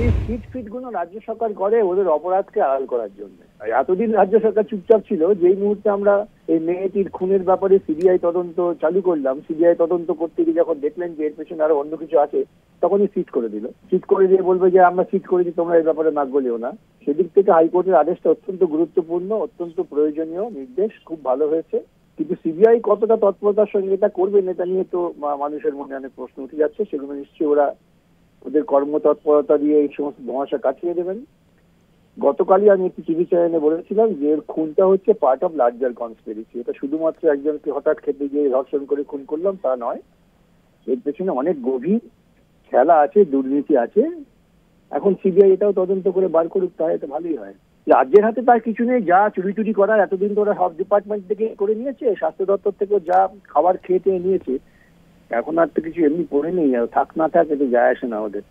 এই সিট গুলো রাজ্য সরকার করে ওদের অপরাধকে আড়াল করার জন্য। এতদিন রাজ্য সরকার চুপচাপ ছিল, যেই মুহূর্তে আমরা এই মেয়েটির খুনের ব্যাপারে সিবিআই তদন্ত চালু করলাম, সিবিআই তদন্ত করতে গিয়ে যখন দেখলেন যে এর পেছনে আরো অন্য কিছু আছে, তখনই সিট করে দিল। সিট করে দিয়ে বলবে যে আমরা সিট করেছি, তোমরা এই ব্যাপারে নাক গলিও না। সেদিক থেকে হাইকোর্টের আদেশটা অত্যন্ত গুরুত্বপূর্ণ, অত্যন্ত প্রয়োজনীয় নির্দেশ, খুব ভালো হয়েছে। কিন্তু সিবিআই কতটা তৎপরতার সঙ্গে এটা করবেন, এটা নিয়ে তো মানুষের মনে অনেক প্রশ্ন উঠে যাচ্ছে। সেগুলো নিশ্চয়ই ওরা ওদের কর্মতৎপরতা দিয়ে এই সমস্ত ধোঁয়াশা কাটিয়ে দেবেন। গতকালই আমি একটি টিভি চ্যানেলে বলেছিলাম যে এর খুনটা হচ্ছে পার্ট অফ লার্জার কনস্পিরেসি। এটা শুধুমাত্র একজনকে হঠাৎ খেতে গিয়ে ধর্ষণ করে খুন করলাম তা নয়, এর পেছনে অনেক গভীর খেলা আছে, দুর্নীতি আছে। এখন সিবিআই এটাও তদন্ত করে বার করুক, তাহলে তো ভালোই হয়। রাজ্যের হাতে তার কিছু নেই, যা চুরি টুরি করার এতদিন তো ওরা সব ডিপার্টমেন্ট থেকে করে নিয়েছে, স্বাস্থ্য দপ্তর থেকেও যা খাবার খেয়ে নিয়েছে, এখন আর তো কিছু এমনি পড়ে নেই, আর থাক না থাক এতে যায় আসে না ওদের।